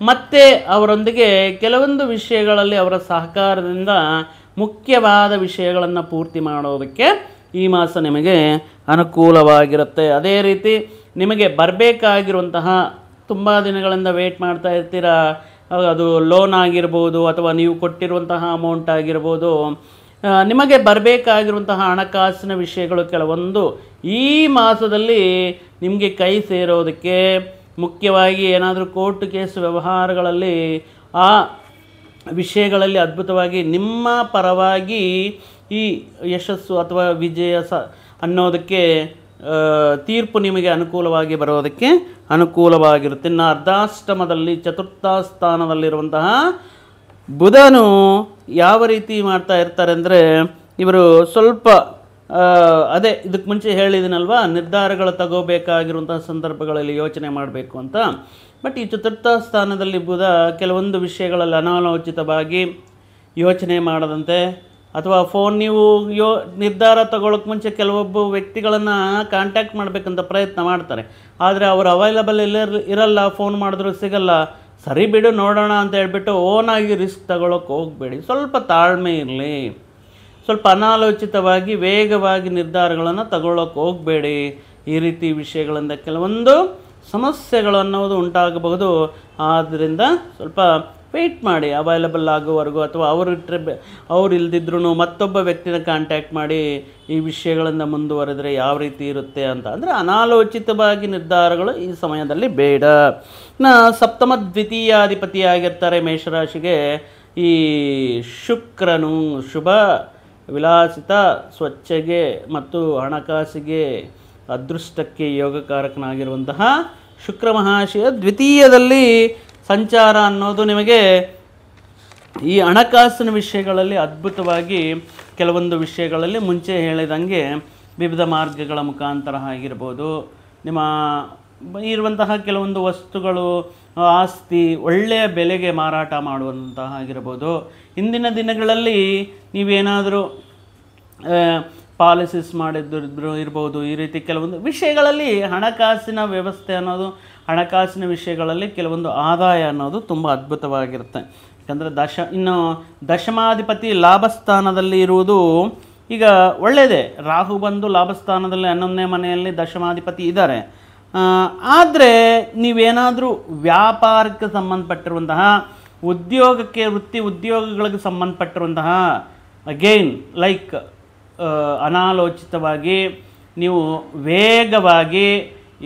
ಮತ್ತು ಅವರೊಂದಿಗೆ ಕೆಲವೊಂದು ವಿಷಯಗಳಲ್ಲಿ ಅವರ ಸಹಕಾರದಿಂದ ಮುಖ್ಯವಾದ ವಿಷಯಗಳನ್ನು ಪೂರ್ತಿ ಮಾಡೋದಕ್ಕೆ ಈ ಮಾಸ ನಿಮಗೆ ಅನುಕೂಲವಾಗಿರುತ್ತೆ. ಅದೇ ರೀತಿ ನಿಮಗೆ ಬರಬೇಕಾಗಿರುವಂತಹ ತುಂಬ ದಿನಗಳಿಂದ ವೆಯ್ಟ್ ಮಾಡ್ತಾ ಇರ್ತೀರ, ಅದು ಲೋನ್ ಆಗಿರ್ಬೋದು, ಅಥವಾ ನೀವು ಕೊಟ್ಟಿರುವಂತಹ ಅಮೌಂಟ್ ಆಗಿರ್ಬೋದು, ನಿಮಗೆ ಬರಬೇಕಾಗಿರುವಂತಹ ಹಣಕಾಸಿನ ವಿಷಯಗಳು ಕೆಲವೊಂದು ಈ ಮಾಸದಲ್ಲಿ ನಿಮಗೆ ಕೈ ಸೇರೋದಕ್ಕೆ, ಮುಖ್ಯವಾಗಿ ಏನಾದರೂ ಕೋರ್ಟ್ ಕೇಸ್ ವ್ಯವಹಾರಗಳಲ್ಲಿ ಆ ವಿಷಯಗಳಲ್ಲಿ ಅದ್ಭುತವಾಗಿ ನಿಮ್ಮ ಪರವಾಗಿ ಈ ಯಶಸ್ಸು ಅಥವಾ ವಿಜಯ ಅನ್ನೋದಕ್ಕೆ ತೀರ್ಪು ನಿಮಗೆ ಅನುಕೂಲವಾಗಿ ಬರೋದಕ್ಕೆ ಅನುಕೂಲವಾಗಿರುತ್ತೆ. ಇನ್ನು ಅರ್ಧಾಷ್ಟಮದಲ್ಲಿ ಚತುರ್ಥ ಸ್ಥಾನದಲ್ಲಿರುವಂತಹ ಬುಧನು ಯಾವ ರೀತಿ ಮಾಡ್ತಾ ಇರ್ತಾರೆ ಅಂದರೆ, ಇವರು ಸ್ವಲ್ಪ ಇದಕ್ಕೆ ಮುಂಚೆ ಹೇಳಿದ್ದೀನಲ್ವ, ನಿರ್ಧಾರಗಳು ತಗೋಬೇಕಾಗಿರುವಂತಹ ಸಂದರ್ಭಗಳಲ್ಲಿ ಯೋಚನೆ ಮಾಡಬೇಕು ಅಂತ. ಬಟ್ ಈ ಚತುರ್ಥ ಸ್ಥಾನದಲ್ಲಿ ಬುಧ ಕೆಲವೊಂದು ವಿಷಯಗಳಲ್ಲಿ ಅನಾಲೋಚಿತವಾಗಿ ಯೋಚನೆ ಮಾಡದಂತೆ, ಅಥವಾ ನೀವು ನಿರ್ಧಾರ ತಗೊಳ್ಳೋಕೆ ಮುಂಚೆ ಕೆಲವೊಬ್ಬ ವ್ಯಕ್ತಿಗಳನ್ನು ಕಾಂಟ್ಯಾಕ್ಟ್ ಮಾಡಬೇಕಂತ ಪ್ರಯತ್ನ ಮಾಡ್ತಾರೆ, ಆದರೆ ಅವರು ಅವೈಲಬಲ್ ಇರಲ್ಲ, ಫೋನ್ ಮಾಡಿದ್ರು ಸಿಗಲ್ಲ, ಸರಿ ಬಿಡು ನೋಡೋಣ ಅಂತ ಹೇಳ್ಬಿಟ್ಟು ಓನಾಗಿ ರಿಸ್ಕ್ ತಗೊಳ್ಳೋಕೆ ಹೋಗಬೇಡಿ. ಸ್ವಲ್ಪ ತಾಳ್ಮೆ ಇರಲಿ, ಸ್ವಲ್ಪ ಅನಾಲೋಚಿತವಾಗಿ ವೇಗವಾಗಿ ನಿರ್ಧಾರಗಳನ್ನು ತಗೊಳ್ಳೋಕೆ ಹೋಗಬೇಡಿ. ಈ ರೀತಿ ವಿಷಯಗಳಿಂದ ಕೆಲವೊಂದು ಸಮಸ್ಯೆಗಳು ಅನ್ನೋದು ಉಂಟಾಗಬಹುದು. ಆದ್ದರಿಂದ ಸ್ವಲ್ಪ ವೆಯ್ಟ್ ಮಾಡಿ ಅವೈಲಬಲ್ ಆಗೋವರೆಗೂ, ಅಥವಾ ಅವ್ರು ಇಲ್ದಿದ್ರೂ ಮತ್ತೊಬ್ಬ ವ್ಯಕ್ತಿನ ಕಾಂಟ್ಯಾಕ್ಟ್ ಮಾಡಿ ಈ ವಿಷಯಗಳಿಂದ ಮುಂದುವರೆದರೆ ಯಾವ ರೀತಿ ಇರುತ್ತೆ ಅಂತ. ಅಂದರೆ ಅನಾಲೋಚಿತವಾಗಿ ನಿರ್ಧಾರಗಳು ಈ ಸಮಯದಲ್ಲಿ ಬೇಡ. ಸಪ್ತಮ ದ್ವಿತೀಯಾಧಿಪತಿಯಾಗಿರ್ತಾರೆ ಮೇಷರಾಶಿಗೆ ಈ ಶುಕ್ರನು. ಶುಭ ವಿಲಾಸಿತ, ಸ್ವಚ್ಛಗೆ ಮತ್ತು ಹಣಕಾಸಿಗೆ ಅದೃಷ್ಟಕ್ಕೆ ಯೋಗಕಾರಕನಾಗಿರುವಂತಹ ಶುಕ್ರ ಮಹಾಶಯ ದ್ವಿತೀಯದಲ್ಲಿ ಸಂಚಾರ ಅನ್ನೋದು ನಿಮಗೆ ಈ ಹಣಕಾಸಿನ ವಿಷಯಗಳಲ್ಲಿ ಅದ್ಭುತವಾಗಿ ಕೆಲವೊಂದು ವಿಷಯಗಳಲ್ಲಿ ಮುಂಚೆ ಹೇಳಿದಂಗೆ ವಿವಿಧ ಮಾರ್ಗಗಳ ಮುಖಾಂತರ ಆಗಿರ್ಬೋದು, ನಿಮ್ಮ ಇರುವಂತಹ ಕೆಲವೊಂದು ವಸ್ತುಗಳು, ಆಸ್ತಿ ಒಳ್ಳೆಯ ಬೆಲೆಗೆ ಮಾರಾಟ ಮಾಡುವಂತಹ ಆಗಿರ್ಬೋದು. ಇಂದಿನ ದಿನಗಳಲ್ಲಿ ನೀವೇನಾದರೂ ಪಾಲಿಸೀಸ್ ಮಾಡಿದ್ರು ಇರ್ಬೋದು. ಈ ರೀತಿ ಕೆಲವೊಂದು ವಿಷಯಗಳಲ್ಲಿ ಹಣಕಾಸಿನ ವ್ಯವಸ್ಥೆ ಅನ್ನೋದು, ಹಣಕಾಸಿನ ವಿಷಯಗಳಲ್ಲಿ ಕೆಲವೊಂದು ಆದಾಯ ಅನ್ನೋದು ತುಂಬ ಅದ್ಭುತವಾಗಿರುತ್ತೆ. ಯಾಕಂದರೆ ಇನ್ನು ದಶಮಾಧಿಪತಿ ಲಾಭಸ್ಥಾನದಲ್ಲಿ ಇರುವುದು ಈಗ ಒಳ್ಳೆಯದೇ. ರಾಹು ಬಂದು ಲಾಭಸ್ಥಾನದಲ್ಲಿ 11ನೇ ಮನೆಯಲ್ಲಿ ದಶಮಾಧಿಪತಿ ಇದ್ದಾರೆ. ಆದರೆ ನೀವೇನಾದರೂ ವ್ಯಾಪಾರಕ್ಕೆ ಸಂಬಂಧಪಟ್ಟಿರುವಂತಹ, ವೃತ್ತಿ ಉದ್ಯೋಗಗಳಿಗೆ ಸಂಬಂಧಪಟ್ಟಿರುವಂತಹ, ಅಗೈನ್ ಲೈಕ್ ಅನಾಲೋಚಿತವಾಗಿ ನೀವು ವೇಗವಾಗಿ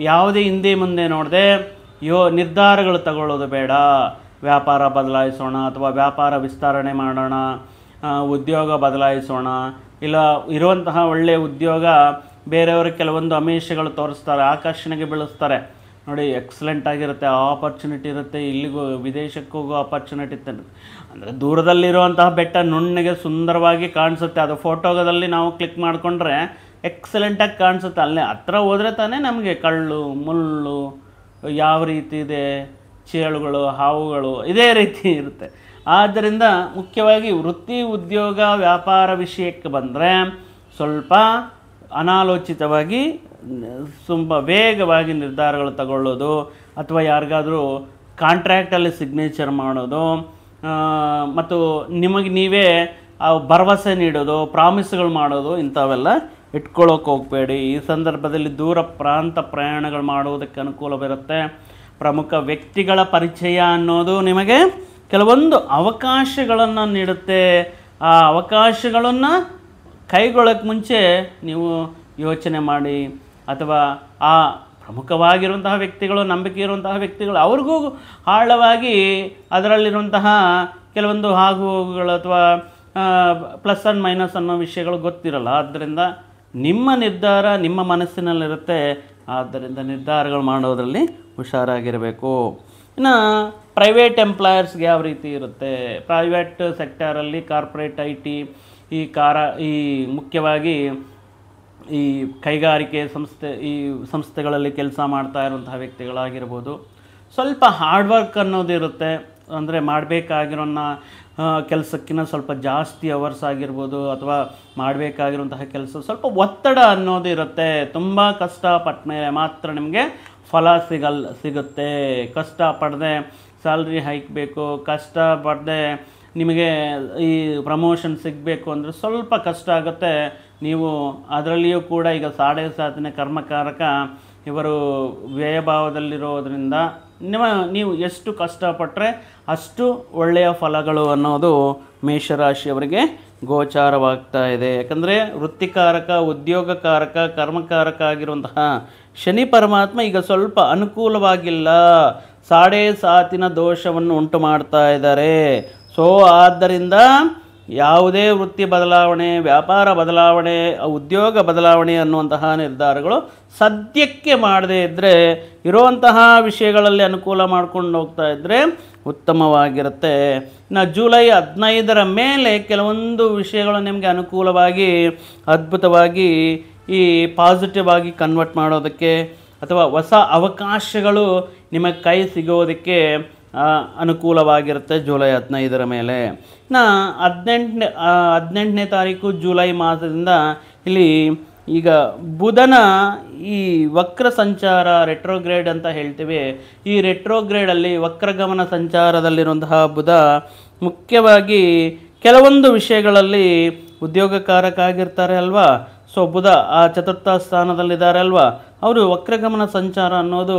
ಯಾವುದೇ ಹಿಂದೆ ಮುಂದೆ ನೋಡದೆ ನಿರ್ಧಾರಗಳು ತಗೊಳ್ಳೋದು ಬೇಡ. ವ್ಯಾಪಾರ ಬದಲಾಯಿಸೋಣ ಅಥವಾ ವ್ಯಾಪಾರ ವಿಸ್ತರಣೆ ಮಾಡೋಣ, ಉದ್ಯೋಗ ಬದಲಾಯಿಸೋಣ, ಇಲ್ಲ ಇರುವಂತಹ ಒಳ್ಳೆಯ ಉದ್ಯೋಗ ಬೇರೆಯವರು ಕೆಲವೊಂದು ಆಮಿಷಗಳು ತೋರಿಸ್ತಾರೆ, ಆಕರ್ಷಣೆಗೆ ಬೀಳಿಸ್ತಾರೆ. ನೋಡಿ ಎಕ್ಸಲೆಂಟ್ ಆಗಿರುತ್ತೆ, ಆಪರ್ಚುನಿಟಿ ಇರುತ್ತೆ, ಇಲ್ಲಿಗೂ ವಿದೇಶಕ್ಕೆ ಹೋಗೋ ಆಪರ್ಚುನಿಟಿ ಇರುತ್ತೆ. ಅಂದರೆ ದೂರದಲ್ಲಿರುವಂತಹ ಬೆಟ್ಟ ನುಣ್ಣಗೆ ಸುಂದರವಾಗಿ ಕಾಣಿಸುತ್ತೆ, ಅದು ಫೋಟೋದಲ್ಲಿ ನಾವು ಕ್ಲಿಕ್ ಮಾಡಿಕೊಂಡ್ರೆ ಎಕ್ಸಲೆಂಟಾಗಿ ಕಾಣಿಸುತ್ತೆ. ಅಲ್ಲೇ ಹತ್ರ ಹೋದರೆ ತಾನೇ ನಮಗೆ ಕಳ್ಳು ಮುಳ್ಳು ಯಾವ ರೀತಿ ಇದೆ, ಚೇಳುಗಳು ಹಾವುಗಳು ಇದೇ ರೀತಿ ಇರುತ್ತೆ. ಆದ್ದರಿಂದ ಮುಖ್ಯವಾಗಿ ವೃತ್ತಿ ಉದ್ಯೋಗ ವ್ಯಾಪಾರ ವಿಷಯಕ್ಕೆ ಬಂದರೆ ಸ್ವಲ್ಪ ಅನಾಲೋಚಿತವಾಗಿ ತುಂಬ ವೇಗವಾಗಿ ನಿರ್ಧಾರಗಳು ತಗೊಳ್ಳೋದು ಅಥವಾ ಯಾರಿಗಾದರೂ ಕಾಂಟ್ರ್ಯಾಕ್ಟಲ್ಲಿ ಸಿಗ್ನೇಚರ್ ಮಾಡೋದು ಮತ್ತು ನಿಮಗೆ ನೀವೇ ಭರವಸೆ ನೀಡೋದು, ಪ್ರಾಮಿಸ್ಗಳು ಮಾಡೋದು ಇಂಥವೆಲ್ಲ ಇಟ್ಕೊಳ್ಳೋಕೆ ಹೋಗಬೇಡಿ. ಈ ಸಂದರ್ಭದಲ್ಲಿ ದೂರ ಪ್ರಾಂತ ಪ್ರಯಾಣಗಳು ಮಾಡುವುದಕ್ಕೆ ಅನುಕೂಲವಿರುತ್ತೆ. ಪ್ರಮುಖ ವ್ಯಕ್ತಿಗಳ ಪರಿಚಯ ಅನ್ನೋದು ನಿಮಗೆ ಕೆಲವೊಂದು ಅವಕಾಶಗಳನ್ನು ನೀಡುತ್ತೆ. ಆ ಅವಕಾಶಗಳನ್ನು ಕೈಗೊಳ್ಳೋಕ್ಕೆ ಮುಂಚೆ ನೀವು ಯೋಚನೆ ಮಾಡಿ, ಅಥವಾ ಆ ಪ್ರಮುಖವಾಗಿರುವಂತಹ ವ್ಯಕ್ತಿಗಳು, ನಂಬಿಕೆ ಇರುವಂತಹ ವ್ಯಕ್ತಿಗಳು, ಅವ್ರಿಗೂ ಆಳವಾಗಿ ಅದರಲ್ಲಿರುವಂತಹ ಕೆಲವೊಂದು ಆಗು ಹೋಗುಗಳು ಅಥವಾ ಪ್ಲಸ್ ಆ್ಯಂಡ್ ಮೈನಸ್ ಅನ್ನೋ ವಿಷಯಗಳು ಗೊತ್ತಿರಲ್ಲ. ಆದ್ದರಿಂದ ನಿಮ್ಮ ನಿರ್ಧಾರ ನಿಮ್ಮ ಮನಸ್ಸಿನಲ್ಲಿರುತ್ತೆ. ಆದ್ದರಿಂದ ನಿರ್ಧಾರಗಳು ಮಾಡೋದರಲ್ಲಿ ಹುಷಾರಾಗಿರಬೇಕು. ಇನ್ನು ಪ್ರೈವೇಟ್ ಎಂಪ್ಲಾಯರ್ಸ್ಗೆ ಯಾವ ರೀತಿ ಇರುತ್ತೆ? ಪ್ರೈವೇಟ್ ಸೆಕ್ಟರಲ್ಲಿ ಕಾರ್ಪೊರೇಟ್ IT ಈ ಮುಖ್ಯವಾಗಿ ಈ ಕೈಗಾರಿಕೆ ಸಂಸ್ಥೆಗಳಲ್ಲಿ ಕೆಲಸ ಮಾಡ್ತಾ ಇರುವಂತಹ ವ್ಯಕ್ತಿಗಳಾಗಿರ್ಬೋದು. ಸ್ವಲ್ಪ ಹಾರ್ಡ್ ವರ್ಕ್ ಅನ್ನೋದು ಇರುತ್ತೆ. ಅಂದರೆ ಮಾಡಬೇಕಾಗಿರೋನ್ನ ಕೆಲಸಕ್ಕಿಂತ ಸ್ವಲ್ಪ ಜಾಸ್ತಿ ಅವರ್ಸ್ ಆಗಿರ್ಬೋದು, ಅಥವಾ ಮಾಡಬೇಕಾಗಿರುವಂತಹ ಕೆಲಸ ಸ್ವಲ್ಪ ಒತ್ತಡ ಅನ್ನೋದು ಇರುತ್ತೆ. ತುಂಬ ಕಷ್ಟಪಟ್ಟ ಮೇಲೆ ಮಾತ್ರ ನಿಮಗೆ ಫಲ ಸಿಗುತ್ತೆ. ಕಷ್ಟಪಡದೆ ಸ್ಯಾಲ್ರಿ ಹೈಕ್ ಬೇಕು, ಕಷ್ಟಪಡದೆ ನಿಮಗೆ ಈ ಪ್ರಮೋಷನ್ ಸಿಗಬೇಕು ಅಂದರೆ ಸ್ವಲ್ಪ ಕಷ್ಟ ಆಗುತ್ತೆ. ನೀವು ಅದರಲ್ಲಿಯೂ ಕೂಡ ಈಗ 7.5 ಕರ್ಮಕಾರಕ ಇವರು ವ್ಯಯಭಾವದಲ್ಲಿರೋದ್ರಿಂದ ನೀವು ಎಷ್ಟು ಕಷ್ಟಪಟ್ಟರೆ ಅಷ್ಟು ಒಳ್ಳೆಯ ಫಲಗಳು ಅನ್ನೋದು ಮೇಷರಾಶಿಯವರಿಗೆ ಗೋಚಾರವಾಗ್ತಾ ಇದೆ. ಯಾಕಂದರೆ ವೃತ್ತಿಕಾರಕ, ಉದ್ಯೋಗಕಾರಕ, ಕರ್ಮಕಾರಕ ಆಗಿರುವಂತಹ ಶನಿ ಪರಮಾತ್ಮ ಈಗ ಸ್ವಲ್ಪ ಅನುಕೂಲವಾಗಿಲ್ಲ, 7.5 ದೋಷವನ್ನು ಉಂಟು ಮಾಡ್ತಾ ಇದ್ದಾರೆ. ಸೊ ಆದ್ದರಿಂದ ಯಾವುದೇ ವೃತ್ತಿ ಬದಲಾವಣೆ, ವ್ಯಾಪಾರ ಬದಲಾವಣೆ, ಉದ್ಯೋಗ ಬದಲಾವಣೆ ಅನ್ನುವಂತಹ ನಿರ್ಧಾರಗಳು ಸದ್ಯಕ್ಕೆ ಮಾಡದೇ ಇದ್ದರೆ, ಇರುವಂತಹ ವಿಷಯಗಳಲ್ಲಿ ಅನುಕೂಲ ಮಾಡ್ಕೊಂಡು ಹೋಗ್ತಾ ಇದ್ದರೆ ಉತ್ತಮವಾಗಿರುತ್ತೆ. ಇನ್ನು ಜುಲೈ 15 ಮೇಲೆ ಕೆಲವೊಂದು ವಿಷಯಗಳು ನಿಮಗೆ ಅನುಕೂಲವಾಗಿ ಅದ್ಭುತವಾಗಿ ಈ ಪಾಸಿಟಿವ್ ಆಗಿ ಕನ್ವರ್ಟ್ ಮಾಡೋದಕ್ಕೆ ಅಥವಾ ಹೊಸ ಅವಕಾಶಗಳು ನಿಮಗೆ ಕೈ ಸಿಗೋದಕ್ಕೆ ಅನುಕೂಲವಾಗಿರುತ್ತೆ ಜುಲೈ 15 ಮೇಲೆ. ಇನ್ನು 18ನೇ ತಾರೀಕು ಜುಲೈ ಮಾಸದಿಂದ ಇಲ್ಲಿ ಈಗ ಬುಧನ ಈ ವಕ್ರ ಸಂಚಾರ, ರೆಟ್ರೋಗ್ರೇಡ್ ಅಂತ ಹೇಳ್ತೀವಿ. ಈ ರೆಟ್ರೋಗ್ರೇಡಲ್ಲಿ ವಕ್ರಗಮನ ಸಂಚಾರದಲ್ಲಿರುವಂತಹ ಬುಧ ಮುಖ್ಯವಾಗಿ ಕೆಲವೊಂದು ವಿಷಯಗಳಲ್ಲಿ ಉದ್ಯೋಗಕಾರಕ ಆಗಿರ್ತಾರೆ ಅಲ್ವಾ. ಸೊ ಬುಧ ಆ ಚತುರ್ಥ ಸ್ಥಾನದಲ್ಲಿದ್ದಾರೆ ಅಲ್ವಾ. ಅವರು ವಕ್ರಗಮನ ಸಂಚಾರ ಅನ್ನೋದು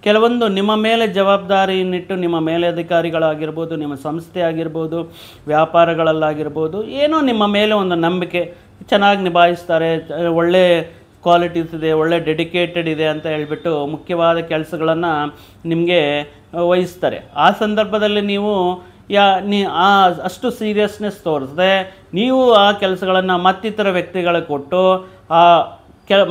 ಕೆಲವೊಂದು ನಿಮ್ಮ ಮೇಲೆ ಜವಾಬ್ದಾರಿಯನ್ನಿಟ್ಟು, ನಿಮ್ಮ ಮೇಲೆ ಅಧಿಕಾರಿಗಳಾಗಿರ್ಬೋದು, ನಿಮ್ಮ ಸಂಸ್ಥೆ ಆಗಿರ್ಬೋದು, ವ್ಯಾಪಾರಗಳಲ್ಲಾಗಿರ್ಬೋದು, ಏನೋ ನಿಮ್ಮ ಮೇಲೆ ಒಂದು ನಂಬಿಕೆ, ಚೆನ್ನಾಗಿ ನಿಭಾಯಿಸ್ತಾರೆ, ಒಳ್ಳೆ ಕ್ವಾಲಿಟೀಸ್ ಇದೆ, ಒಳ್ಳೆ ಡೆಡಿಕೇಟೆಡ್ ಇದೆ ಅಂತ ಹೇಳ್ಬಿಟ್ಟು ಮುಖ್ಯವಾದ ಕೆಲಸಗಳನ್ನು ನಿಮಗೆ ವಹಿಸ್ತಾರೆ. ಆ ಸಂದರ್ಭದಲ್ಲಿ ನೀವು ಅಷ್ಟು ಸೀರಿಯಸ್ನೆಸ್ ತೋರಿಸದೆ ನೀವು ಆ ಕೆಲಸಗಳನ್ನು ಮತ್ತಿತರ ವ್ಯಕ್ತಿಗಳಿಗೆ ಕೊಟ್ಟು ಆ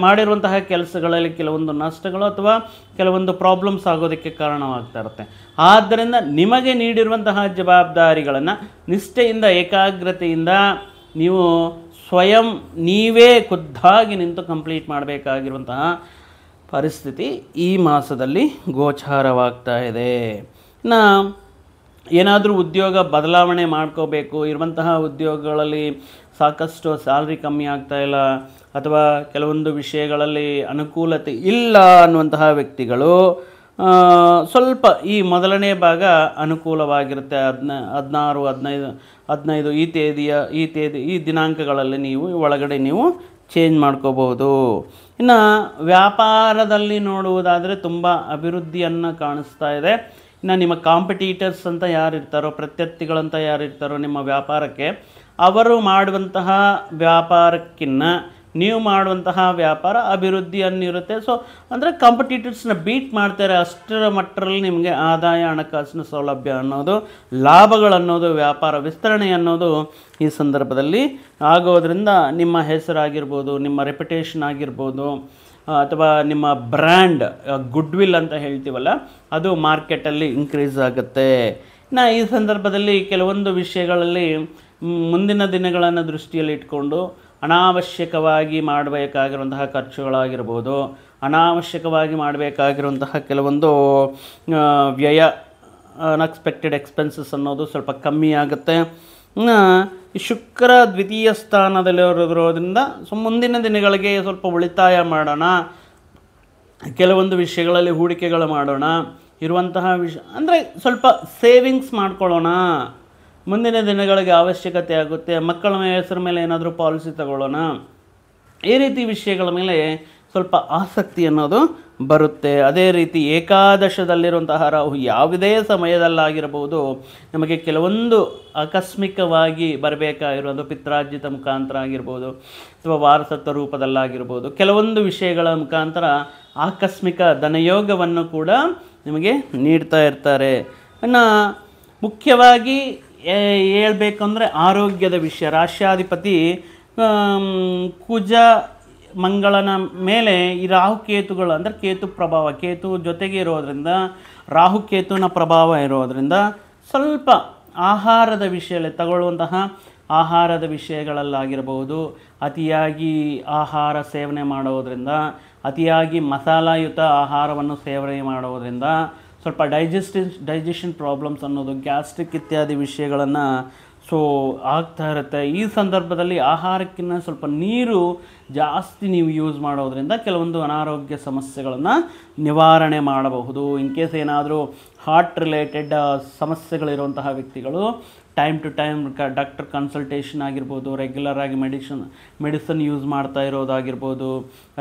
ಮಾಡಿರುವಂತಹ ಕೆಲಸಗಳಲ್ಲಿ ಕೆಲವೊಂದು ನಷ್ಟಗಳು ಅಥವಾ ಕೆಲವೊಂದು ಪ್ರಾಬ್ಲಮ್ಸ್ ಆಗೋದಕ್ಕೆ ಕಾರಣವಾಗ್ತಾ ಇರುತ್ತೆ. ಆದ್ದರಿಂದ ನಿಮಗೆ ನೀಡಿರುವಂತಹ ಜವಾಬ್ದಾರಿಗಳನ್ನು ನಿಷ್ಠೆಯಿಂದ, ಏಕಾಗ್ರತೆಯಿಂದ ನೀವು ಸ್ವಯಂ ನೀವೇ ಖುದ್ದಾಗಿ ನಿಂತು ಕಂಪ್ಲೀಟ್ ಮಾಡಬೇಕಾಗಿರುವಂತಹ ಪರಿಸ್ಥಿತಿ ಈ ಮಾಸದಲ್ಲಿ ಗೋಚಾರವಾಗ್ತಾ ಇದೆ. ಇನ್ನು ಏನಾದರೂ ಉದ್ಯೋಗ ಬದಲಾವಣೆ ಮಾಡ್ಕೋಬೇಕು, ಇರುವಂತಹ ಉದ್ಯೋಗಗಳಲ್ಲಿ ಸಾಕಷ್ಟು ಸ್ಯಾಲ್ರಿ ಕಮ್ಮಿ ಆಗ್ತಾಯಿಲ್ಲ ಅಥವಾ ಕೆಲವೊಂದು ವಿಷಯಗಳಲ್ಲಿ ಅನುಕೂಲತೆ ಇಲ್ಲ ಅನ್ನುವಂತಹ ವ್ಯಕ್ತಿಗಳು ಸ್ವಲ್ಪ ಈ ಮೊದಲನೇ ಭಾಗ ಅನುಕೂಲವಾಗಿರುತ್ತೆ. 16, 15 ಈ ದಿನಾಂಕಗಳಲ್ಲಿ ನೀವು ಒಳಗಡೆ ನೀವು ಚೇಂಜ್ ಮಾಡ್ಕೋಬಹುದು. ಇನ್ನು ವ್ಯಾಪಾರದಲ್ಲಿ ನೋಡುವುದಾದರೆ ತುಂಬ ಅಭಿವೃದ್ಧಿಯನ್ನು ಕಾಣಿಸ್ತಾ ಇದೆ. ಇನ್ನು ನಿಮ್ಮ ಕಾಂಪಿಟೀಟರ್ಸ್ ಅಂತ ಯಾರಿರ್ತಾರೋ, ಪ್ರತ್ಯರ್ಥಿಗಳಂತ ಯಾರಿರ್ತಾರೋ ನಿಮ್ಮ ವ್ಯಾಪಾರಕ್ಕೆ, ಅವರು ಮಾಡುವಂತಹ ವ್ಯಾಪಾರಕ್ಕಿಂತ ನೀವು ಮಾಡುವಂತಹ ವ್ಯಾಪಾರ ಅಭಿವೃದ್ಧಿ ಅನ್ನಿರುತ್ತೆ. ಸೊ ಅಂದರೆ ಕಾಂಪಿಟೇಟರ್ಸ್ನ ಬೀಟ್ ಮಾಡ್ತಾರೆ, ಅಷ್ಟರ ಮಟ್ಟದಲ್ಲಿ ನಿಮಗೆ ಆದಾಯ, ಹಣಕಾಸಿನ ಸೌಲಭ್ಯ ಅನ್ನೋದು, ಲಾಭಗಳನ್ನೋದು, ವ್ಯಾಪಾರ ವಿಸ್ತರಣೆ ಅನ್ನೋದು ಈ ಸಂದರ್ಭದಲ್ಲಿ ಆಗೋದ್ರಿಂದ ನಿಮ್ಮ ಹೆಸರಾಗಿರ್ಬೋದು, ನಿಮ್ಮ ರೆಪ್ಯುಟೇಷನ್ ಆಗಿರ್ಬೋದು, ಅಥವಾ ನಿಮ್ಮ ಬ್ರ್ಯಾಂಡ್ ಗುಡ್ವಿಲ್ ಅಂತ ಹೇಳ್ತೀವಲ್ಲ, ಅದು ಮಾರ್ಕೆಟಲ್ಲಿ ಇನ್ಕ್ರೀಸ್ ಆಗುತ್ತೆ. ಇನ್ನು ಈ ಸಂದರ್ಭದಲ್ಲಿ ಕೆಲವೊಂದು ವಿಷಯಗಳಲ್ಲಿ ಮುಂದಿನ ದಿನಗಳನ್ನು ದೃಷ್ಟಿಯಲ್ಲಿ ಇಟ್ಕೊಂಡು ಅನಾವಶ್ಯಕವಾಗಿ ಮಾಡಬೇಕಾಗಿರುವಂತಹ ಖರ್ಚುಗಳಾಗಿರ್ಬೋದು, ಅನಾವಶ್ಯಕವಾಗಿ ಮಾಡಬೇಕಾಗಿರುವಂತಹ ಕೆಲವೊಂದು ವ್ಯಯ, ಅನ್ಎಕ್ಸ್ಪೆಕ್ಟೆಡ್ ಎಕ್ಸ್ಪೆನ್ಸಸ್ ಅನ್ನೋದು ಸ್ವಲ್ಪ ಕಮ್ಮಿ ಆಗುತ್ತೆ. ಶುಕ್ರ ದ್ವಿತೀಯ ಸ್ಥಾನದಲ್ಲಿರೋದ್ರಿಂದ ಮುಂದಿನ ದಿನಗಳಿಗೆ ಸ್ವಲ್ಪ ಉಳಿತಾಯ ಮಾಡೋಣ, ಕೆಲವೊಂದು ವಿಷಯಗಳಲ್ಲಿ ಹೂಡಿಕೆಗಳು ಮಾಡೋಣ, ಇರುವಂತಹ ಅಂದರೆ ಸ್ವಲ್ಪ ಸೇವಿಂಗ್ಸ್ ಮಾಡ್ಕೊಳ್ಳೋಣ, ಮುಂದಿನ ದಿನಗಳಿಗೆ ಅವಶ್ಯಕತೆ ಆಗುತ್ತೆ, ಮಕ್ಕಳ ಹೆಸರ ಮೇಲೆ ಏನಾದರೂ ಪಾಲಿಸಿ ತಗೊಳ್ಳೋಣ, ಈ ರೀತಿ ವಿಷಯಗಳ ಮೇಲೆ ಸ್ವಲ್ಪ ಆಸಕ್ತಿ ಅನ್ನೋದು ಬರುತ್ತೆ. ಅದೇ ರೀತಿ ಏಕಾದಶದಲ್ಲಿರುವಂತಹ ರಾಹು ಯಾವುದೇ ಸಮಯದಲ್ಲಾಗಿರ್ಬೋದು ನಮಗೆ ಕೆಲವೊಂದು ಆಕಸ್ಮಿಕವಾಗಿ ಬರಬೇಕಾಗಿರೋದು ಪಿತ್ರಾರ್ಜಿತ ಮುಖಾಂತರ ಆಗಿರ್ಬೋದು, ಅಥವಾ ವಾರಸತ್ವ ರೂಪದಲ್ಲಾಗಿರ್ಬೋದು, ಕೆಲವೊಂದು ವಿಷಯಗಳ ಮುಖಾಂತರ ಆಕಸ್ಮಿಕ ಧನಯೋಗವನ್ನು ಕೂಡ ನಿಮಗೆ ನೀಡ್ತಾ ಇರ್ತಾರೆ. ಇನ್ನು ಮುಖ್ಯವಾಗಿ ಹೇಳ್ಬೇಕಂದ್ರೆ ಆರೋಗ್ಯದ ವಿಷಯ, ರಾಶ್ಯಾಧಿಪತಿ ಕುಜ ಮಂಗಳನ ಮೇಲೆ ಈ ರಾಹುಕೇತುಗಳು ಅಂದರೆ ಕೇತು ಪ್ರಭಾವ, ಕೇತು ಜೊತೆಗೆ ಇರೋದರಿಂದ, ರಾಹುಕೇತುವಿನ ಪ್ರಭಾವ ಇರೋದರಿಂದ ಸ್ವಲ್ಪ ಆಹಾರದ ವಿಷಯದಲ್ಲಿ ತಗೊಳ್ಳುವಂತಹ ಆಹಾರದ ವಿಷಯಗಳಲ್ಲಾಗಿರಬಹುದು, ಅತಿಯಾಗಿ ಆಹಾರ ಸೇವನೆ ಮಾಡೋದರಿಂದ, ಅತಿಯಾಗಿ ಮಸಾಲಾಯುತ ಆಹಾರವನ್ನು ಸೇವನೆ ಮಾಡೋದರಿಂದ ಸ್ವಲ್ಪ ಡೈಜೆಷನ್ ಪ್ರಾಬ್ಲಮ್ಸ್ ಅನ್ನೋದು, ಗ್ಯಾಸ್ಟ್ರಿಕ್ ಇತ್ಯಾದಿ ವಿಷಯಗಳನ್ನು ಆಗ್ತಾ ಇರುತ್ತೆ. ಈ ಸಂದರ್ಭದಲ್ಲಿ ಆಹಾರಕ್ಕಿಂತ ಸ್ವಲ್ಪ ನೀರು ಜಾಸ್ತಿ ನೀವು ಯೂಸ್ ಮಾಡೋದ್ರಿಂದ ಕೆಲವೊಂದು ಅನಾರೋಗ್ಯ ಸಮಸ್ಯೆಗಳನ್ನು ನಿವಾರಣೆ ಮಾಡಬಹುದು. ಇನ್ ಕೇಸ್ ಏನಾದರೂ ಹಾರ್ಟ್ ರಿಲೇಟೆಡ್ ಸಮಸ್ಯೆಗಳಿರುವಂತಹ ವ್ಯಕ್ತಿಗಳು time to time doctor consultation ಆಗಿರ್ಬೋದು, ರೆಗ್ಯುಲರ್ ಆಗಿ ಮೆಡಿಸನ್ ಯೂಸ್ ಮಾಡ್ತಾ ಇರೋದಾಗಿರ್ಬೋದು,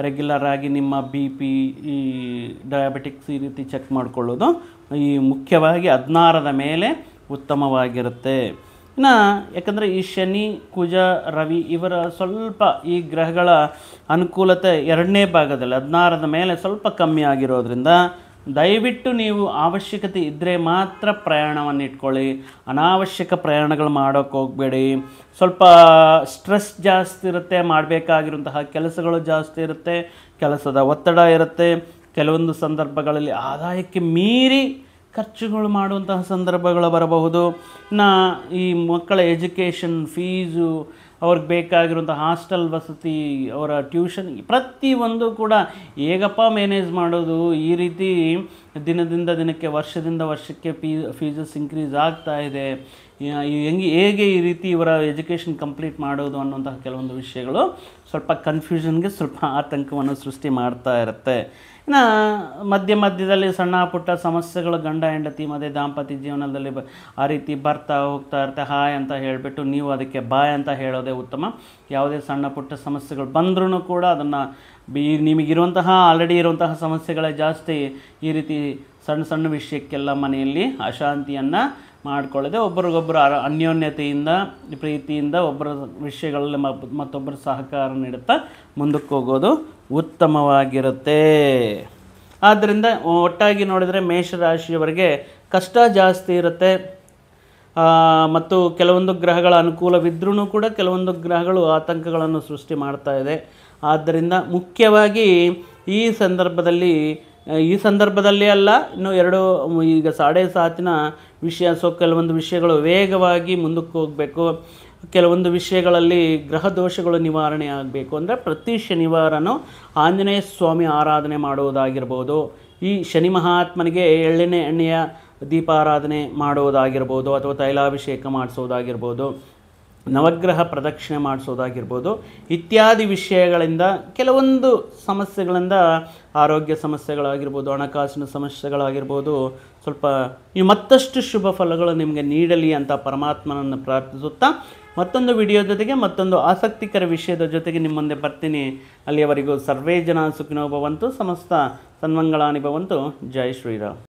ರೆಗ್ಯುಲರ್ ಆಗಿ ನಿಮ್ಮ BP, ಈ ಡಯಾಬಿಟಿಕ್ಸ್ ಈ ರೀತಿ ಚೆಕ್ ಮಾಡಿಕೊಳ್ಳೋದು ಈ ಮುಖ್ಯವಾಗಿ 16ರ ಮೇಲೆ ಉತ್ತಮವಾಗಿರುತ್ತೆ. ಇನ್ನು ಯಾಕಂದರೆ ಈ ಶನಿ, ಕುಜ, ರವಿ ಇವರ ಸ್ವಲ್ಪ ಈ ಗ್ರಹಗಳ ಅನುಕೂಲತೆ 2ನೇ ಭಾಗದಲ್ಲಿ 16ರ ಮೇಲೆ ಸ್ವಲ್ಪ ಕಮ್ಮಿ ಆಗಿರೋದ್ರಿಂದ ದಯವಿಟ್ಟು ನೀವು ಅವಶ್ಯಕತೆ ಇದ್ದರೆ ಮಾತ್ರ ಪ್ರಯಾಣವನ್ನು ಇಟ್ಕೊಳ್ಳಿ, ಅನಾವಶ್ಯಕ ಪ್ರಯಾಣಗಳು ಮಾಡೋಕ್ಕೆ ಹೋಗಬೇಡಿ. ಸ್ವಲ್ಪ ಸ್ಟ್ರೆಸ್ ಜಾಸ್ತಿ ಇರುತ್ತೆ, ಮಾಡಬೇಕಾಗಿರುವಂತಹ ಕೆಲಸಗಳು ಜಾಸ್ತಿ ಇರುತ್ತೆ, ಕೆಲಸದ ಒತ್ತಡ ಇರುತ್ತೆ, ಕೆಲವೊಂದು ಸಂದರ್ಭಗಳಲ್ಲಿ ಆದಾಯಕ್ಕೆ ಮೀರಿ ಖರ್ಚುಗಳು ಮಾಡುವಂತಹ ಸಂದರ್ಭಗಳು ಬರಬಹುದು. ಇನ್ನು ಈ ಮಕ್ಕಳ ಎಜುಕೇಷನ್ ಫೀಸು, ಅವ್ರಿಗೆ ಬೇಕಾಗಿರುವಂಥ ಹಾಸ್ಟೆಲ್ ವಸತಿ, ಅವರ ಟ್ಯೂಷನ್, ಪ್ರತಿಯೊಂದು ಕೂಡ ಹೇಗಪ್ಪ ಮ್ಯಾನೇಜ್ ಮಾಡೋದು, ಈ ರೀತಿ ದಿನದಿಂದ ದಿನಕ್ಕೆ, ವರ್ಷದಿಂದ ವರ್ಷಕ್ಕೆ ಫೀಸಸ್ ಇನ್ಕ್ರೀಸ್ ಆಗ್ತಾ ಇದೆ, ಹೇಗೆ ಈ ರೀತಿ ಇವರ ಎಜುಕೇಷನ್ ಕಂಪ್ಲೀಟ್ ಮಾಡೋದು ಅನ್ನುವಂತಹ ಕೆಲವೊಂದು ವಿಷಯಗಳು ಸ್ವಲ್ಪ ಕನ್ಫ್ಯೂಷನ್ಗೆ, ಸ್ವಲ್ಪ ಆತಂಕವನ್ನು ಸೃಷ್ಟಿ ಮಾಡ್ತಾ ಇರುತ್ತೆ. ಇನ್ನು ಮಧ್ಯದಲ್ಲಿ ಸಣ್ಣ ಪುಟ್ಟ ಸಮಸ್ಯೆಗಳು, ಗಂಡ ಹೆಂಡತಿ ಮಧ್ಯೆ ದಾಂಪತ್ಯ ಜೀವನದಲ್ಲಿ ಆ ರೀತಿ ಬರ್ತಾ ಹೋಗ್ತಾ ಇರುತ್ತೆ. ಹಾಯ್ ಅಂತ ಹೇಳಿಬಿಟ್ಟು ನೀವು ಅದಕ್ಕೆ ಬಾಯ್ ಅಂತ ಹೇಳೋದೇ ಉತ್ತಮ. ಯಾವುದೇ ಸಣ್ಣ ಪುಟ್ಟ ಸಮಸ್ಯೆಗಳು ಬಂದ್ರೂ ಕೂಡ ಅದನ್ನು ನಿಮಗಿರುವಂತಹ ಆಲ್ರೆಡಿ ಇರುವಂತಹ ಸಮಸ್ಯೆಗಳೇ ಜಾಸ್ತಿ, ಈ ರೀತಿ ಸಣ್ಣ ಸಣ್ಣ ವಿಷಯಕ್ಕೆಲ್ಲ ಮನೆಯಲ್ಲಿ ಅಶಾಂತಿಯನ್ನು ಮಾಡಿಕೊಳ್ಳದೆ ಒಬ್ಬರಿಗೊಬ್ಬರು ಅನ್ಯೋನ್ಯತೆಯಿಂದ, ಪ್ರೀತಿಯಿಂದ ಒಬ್ಬರ ವಿಷಯಗಳಲ್ಲಿ ಮತ್ತೊಬ್ಬರ ಸಹಕಾರ ನೀಡುತ್ತಾ ಮುಂದಕ್ಕೆ ಹೋಗೋದು ಉತ್ತಮವಾಗಿರುತ್ತೆ. ಆದ್ದರಿಂದ ಒಟ್ಟಾಗಿ ನೋಡಿದರೆ ಮೇಷರಾಶಿಯವರಿಗೆ ಕಷ್ಟ ಜಾಸ್ತಿ ಇರುತ್ತೆ. ಮತ್ತು ಕೆಲವೊಂದು ಗ್ರಹಗಳ ಅನುಕೂಲವಿದ್ರೂ ಕೂಡ ಕೆಲವೊಂದು ಗ್ರಹಗಳು ಆತಂಕಗಳನ್ನು ಸೃಷ್ಟಿ ಮಾಡ್ತಾ ಇದೆ. ಆದ್ದರಿಂದ ಮುಖ್ಯವಾಗಿ ಈ ಸಂದರ್ಭದಲ್ಲಿ ಅಲ್ಲ, ಇನ್ನು ಈಗ 7.5 ವಿಷಯ. ಸೊ ಕೆಲವೊಂದು ವಿಷಯಗಳು ವೇಗವಾಗಿ ಮುಂದಕ್ಕೆ ಹೋಗಬೇಕು. ಕೆಲವೊಂದು ವಿಷಯಗಳಲ್ಲಿ ಗ್ರಹ ದೋಷಗಳು ನಿವಾರಣೆ ಆಗಬೇಕು ಅಂದರೆ ಪ್ರತಿ ಶನಿವಾರನೂ ಆಂಜನೇಯ ಸ್ವಾಮಿ ಆರಾಧನೆ ಮಾಡುವುದಾಗಿರ್ಬೋದು, ಈ ಶನಿ ಮಹಾತ್ಮನಿಗೆ ಎಳ್ಳೆಣ್ಣೆ ಎಣ್ಣೆಯ ದೀಪಾರಾಧನೆ ಮಾಡುವುದಾಗಿರ್ಬೋದು, ಅಥವಾ ತೈಲಾಭಿಷೇಕ ಮಾಡಿಸೋದಾಗಿರ್ಬೋದು, ನವಗ್ರಹ ಪ್ರದಕ್ಷಿಣೆ ಮಾಡಿಸೋದಾಗಿರ್ಬೋದು, ಇತ್ಯಾದಿ ವಿಷಯಗಳಿಂದ ಕೆಲವೊಂದು ಸಮಸ್ಯೆಗಳಿಂದ, ಆರೋಗ್ಯ ಸಮಸ್ಯೆಗಳಾಗಿರ್ಬೋದು, ಹಣಕಾಸಿನ ಸಮಸ್ಯೆಗಳಾಗಿರ್ಬೋದು, ಸ್ವಲ್ಪ ಮತ್ತಷ್ಟು ಶುಭ ಫಲಗಳು ನಿಮಗೆ ನೀಡಲಿ ಅಂತ ಪರಮಾತ್ಮನನ್ನು ಪ್ರಾರ್ಥಿಸುತ್ತಾ ಮತ್ತೊಂದು ವಿಡಿಯೋ ಜೊತೆಗೆ, ಮತ್ತೊಂದು ಆಸಕ್ತಿಕರ ವಿಷಯದ ಜೊತೆಗೆ ನಿಮ್ಮ ಮುಂದೆ ಬರ್ತೀನಿ. ಅಲ್ಲಿಯವರೆಗೂ ಸರ್ವೇ ಜನ ಸುಖಿನೋ ಭವಂತು, ಸಮಸ್ತ ಸನ್ಮಂಗಳಾನಿ ಭವಂತು. ಜೈ ಶ್ರೀರಾಮ್.